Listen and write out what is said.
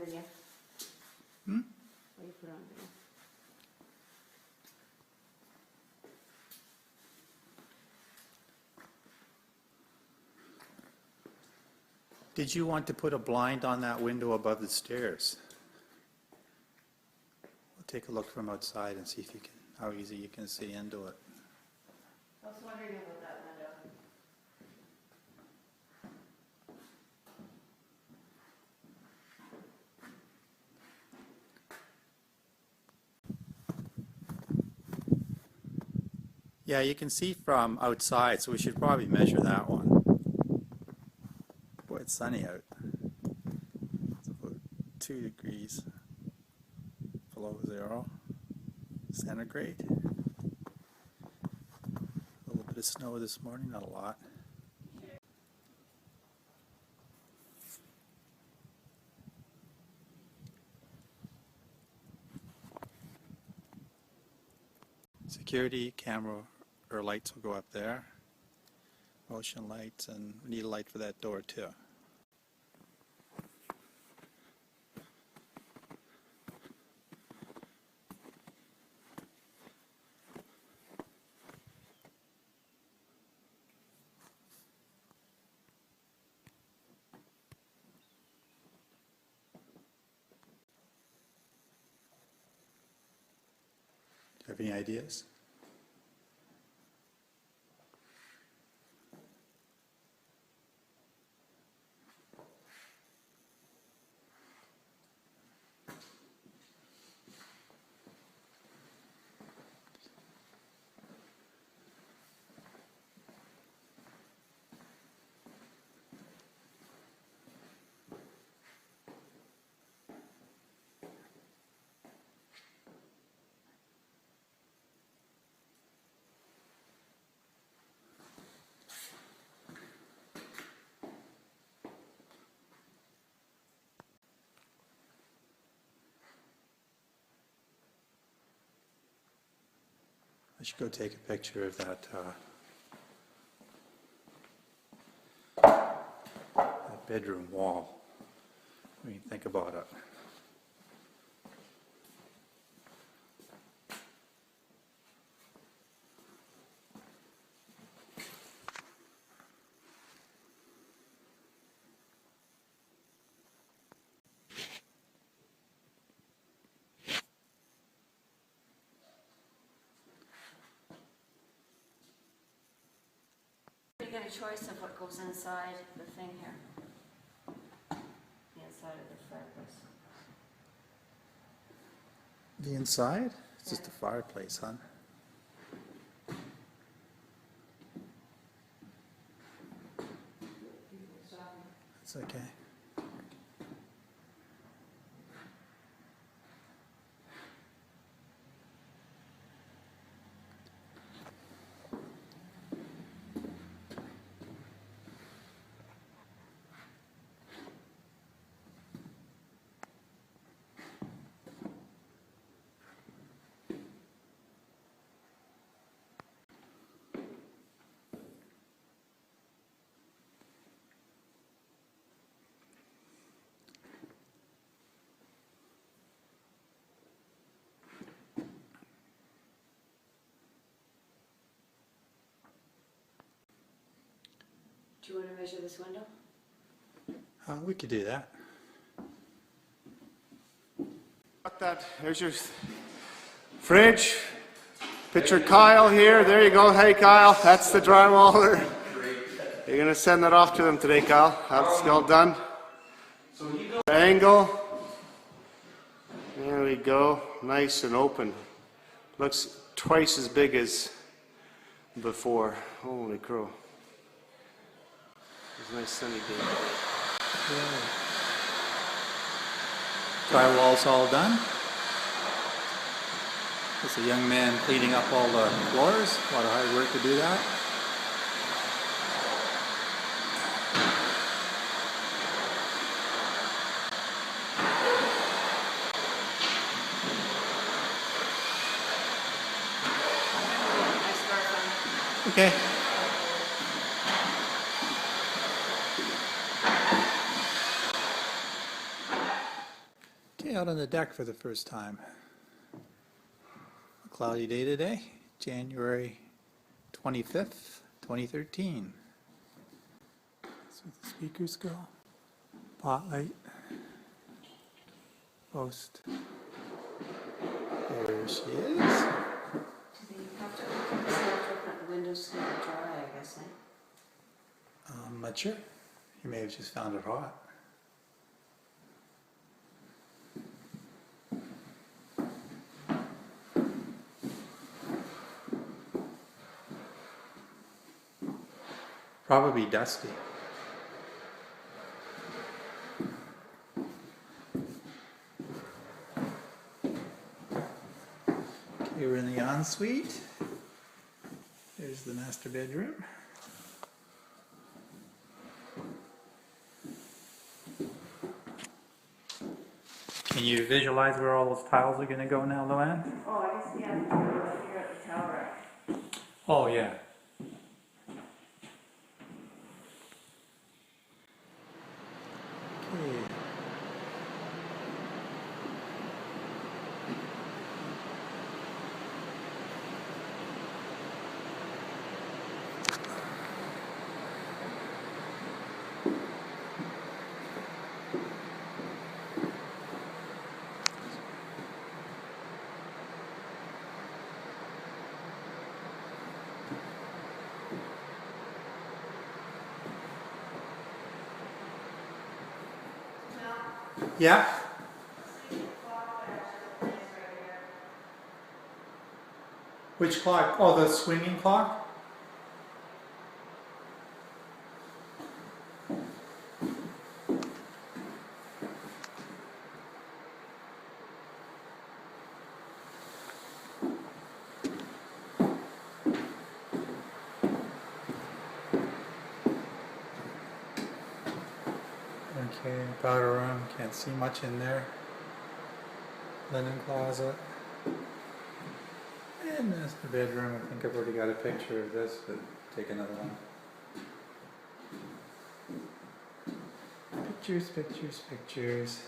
video? Hmm? What do you put on video? Did you want to put a blind on that window above the stairs? We'll take a look from outside and see if you can, how easy you can see into it. I was wondering about that window. Yeah, you can see from outside, so we should probably measure that one. Boy, it's sunny out. It's about 2 degrees below 0 centigrade. A little bit of snow this morning, not a lot. Security camera or lights will go up there. Motion lights, and we need a light for that door too. Do you have any ideas? I should go take a picture of that that bedroom wall. What do you think about it? You get a choice of what goes inside the thing here. The inside of the fireplace. The inside? It's just a fireplace, huh? It's okay. Do you want to measure this window? We could do that. Got that. There's your fridge. Picture Kyle here. There you go. Hey, Kyle. That's the drywaller. You're going to send that off to them today, Kyle. That's all done. Angle. There we go. Nice and open. Looks twice as big as before. Holy crow. It's a nice sunny day. Drywall's all done. There's a young man cleaning up all the floors. A lot of hard work to do that. Nice scarf on. Okay. Okay, out on the deck for the first time. A cloudy day today, January 25th, 2013. So the speakers go. Spotlight. Post. There she is. Do they have to open the windows to let it dry, I guess, eh? I'm not sure. You may have just found it hot. Probably dusty. Okay, we're in the ensuite. There's the master bedroom. Can you visualize where all those tiles are going to go now, Luanne? Oh, I guess, yeah, right here at the towel rack. Oh, yeah. Okay. Yeah? Which clock? Oh, the swinging clock? Okay, powder room, can't see much in there. Linen closet. And there's the bedroom. I think I've already got a picture of this, but take another one. Pictures, pictures, pictures.